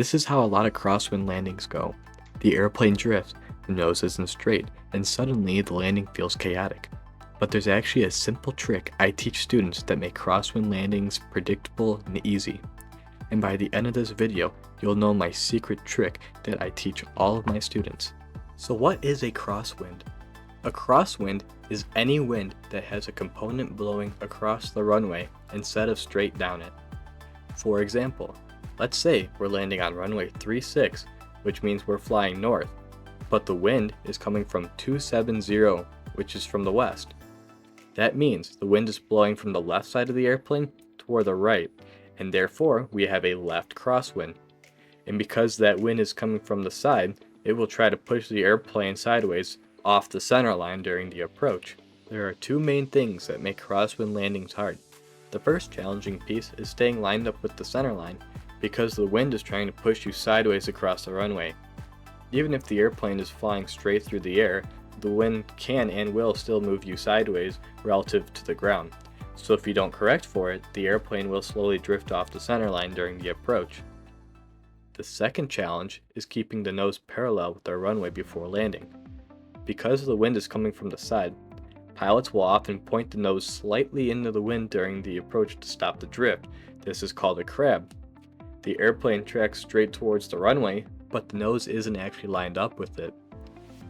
This is how a lot of crosswind landings go. The airplane drifts, the nose isn't straight, and suddenly the landing feels chaotic. But there's actually a simple trick I teach students that make crosswind landings predictable and easy. And by the end of this video, you'll know my secret trick that I teach all of my students. So what is a crosswind? A crosswind is any wind that has a component blowing across the runway instead of straight down it. For example, let's say we're landing on runway 36, which means we're flying north, but the wind is coming from 270, which is from the west. That means the wind is blowing from the left side of the airplane toward the right, and therefore we have a left crosswind. And because that wind is coming from the side, it will try to push the airplane sideways off the center line during the approach. There are two main things that make crosswind landings hard. The first challenging piece is staying lined up with the center line, because the wind is trying to push you sideways across the runway. Even if the airplane is flying straight through the air, the wind can and will still move you sideways relative to the ground. So if you don't correct for it, the airplane will slowly drift off the center line during the approach. The second challenge is keeping the nose parallel with the runway before landing. Because the wind is coming from the side, pilots will often point the nose slightly into the wind during the approach to stop the drift. This is called a crab. The airplane tracks straight towards the runway, but the nose isn't actually lined up with it.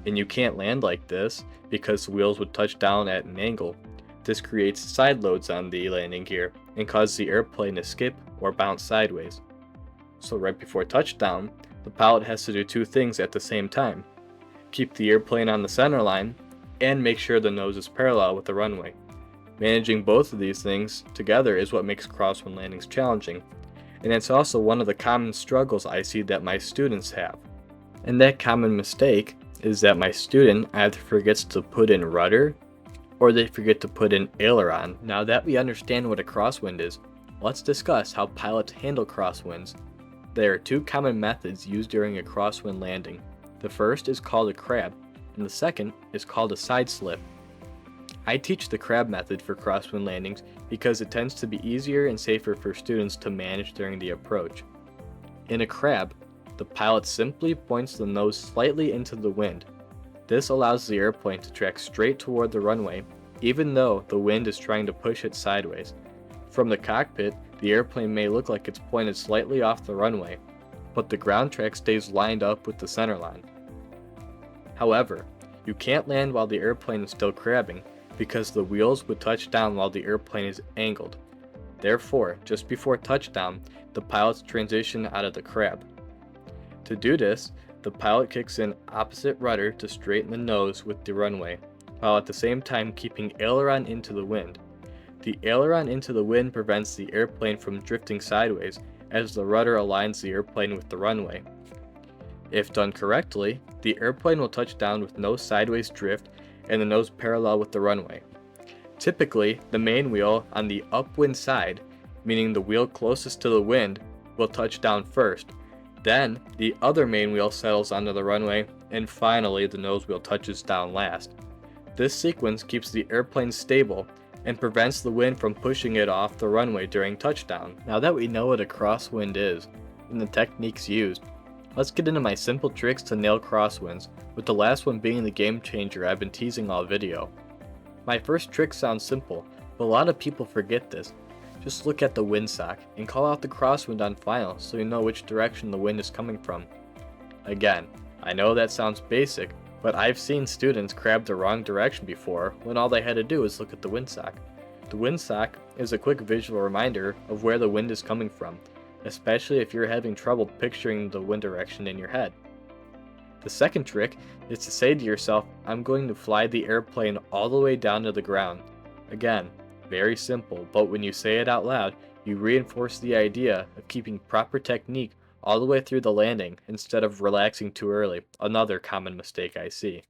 And you can't land like this because the wheels would touch down at an angle. This creates side loads on the landing gear and causes the airplane to skip or bounce sideways. So right before touchdown, the pilot has to do two things at the same time: keep the airplane on the center line and make sure the nose is parallel with the runway. Managing both of these things together is what makes crosswind landings challenging, and it's also one of the common struggles I see that my students have. And that common mistake is that my student either forgets to put in rudder or they forget to put in aileron. Now that we understand what a crosswind is, let's discuss how pilots handle crosswinds. There are two common methods used during a crosswind landing. The first is called a crab, and the second is called a side slip. I teach the crab method for crosswind landings because it tends to be easier and safer for students to manage during the approach. In a crab, the pilot simply points the nose slightly into the wind. This allows the airplane to track straight toward the runway, even though the wind is trying to push it sideways. From the cockpit, the airplane may look like it's pointed slightly off the runway, but the ground track stays lined up with the center line. However, you can't land while the airplane is still crabbing, because the wheels would touch down while the airplane is angled. Therefore, just before touchdown, the pilots transition out of the crab. To do this, the pilot kicks in opposite rudder to straighten the nose with the runway, while at the same time keeping aileron into the wind. The aileron into the wind prevents the airplane from drifting sideways, as the rudder aligns the airplane with the runway. If done correctly, the airplane will touch down with no sideways drift and the nose parallel with the runway. Typically, the main wheel on the upwind side, meaning the wheel closest to the wind, will touch down first. Then, the other main wheel settles onto the runway, and finally the nose wheel touches down last. This sequence keeps the airplane stable and prevents the wind from pushing it off the runway during touchdown. Now that we know what a crosswind is and the techniques used, let's get into my simple tricks to nail crosswinds, with the last one being the game changer I've been teasing all video. My first trick sounds simple, but a lot of people forget this. Just look at the windsock and call out the crosswind on final so you know which direction the wind is coming from. Again, I know that sounds basic, but I've seen students crab the wrong direction before when all they had to do was look at the windsock. The windsock is a quick visual reminder of where the wind is coming from, especially if you're having trouble picturing the wind direction in your head. The second trick is to say to yourself, I'm going to fly the airplane all the way down to the ground. Again, very simple, but when you say it out loud, you reinforce the idea of keeping proper technique all the way through the landing instead of relaxing too early, another common mistake I see.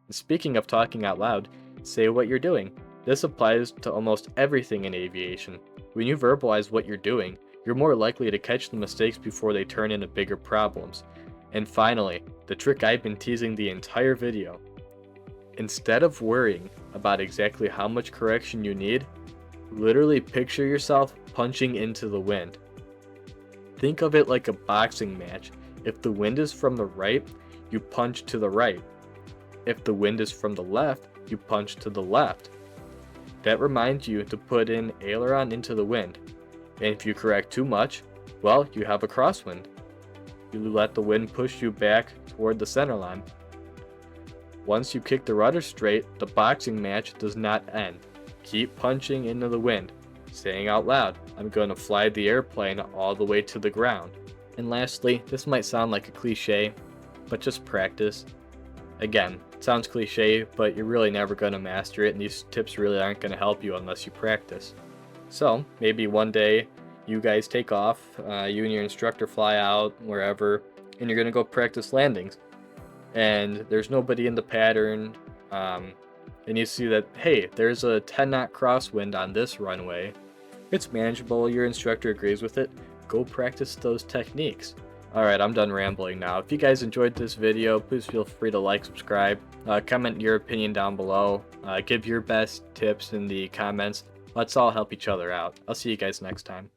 And speaking of talking out loud, say what you're doing. This applies to almost everything in aviation. When you verbalize what you're doing, you're more likely to catch the mistakes before they turn into bigger problems. And finally, the trick I've been teasing the entire video. Instead of worrying about exactly how much correction you need, literally picture yourself punching into the wind. Think of it like a boxing match. If the wind is from the right, you punch to the right. If the wind is from the left, you punch to the left. That reminds you to put in aileron into the wind. And if you correct too much, well, you have a crosswind. You let the wind push you back toward the center line. Once you kick the rudder straight, the boxing match does not end. Keep punching into the wind, saying out loud, "I'm going to fly the airplane all the way to the ground." And lastly, this might sound like a cliche, but just practice. Again, it sounds cliche, but you're really never going to master it, and these tips really aren't going to help you unless you practice. So, maybe one day you guys take off, you and your instructor fly out wherever, and you're going to go practice landings. And there's nobody in the pattern, and you see that, hey, there's a 10-knot crosswind on this runway. It's manageable, your instructor agrees with it. Go practice those techniques. Alright, I'm done rambling now. If you guys enjoyed this video, please feel free to like, subscribe, comment your opinion down below, give your best tips in the comments. Let's all help each other out. I'll see you guys next time.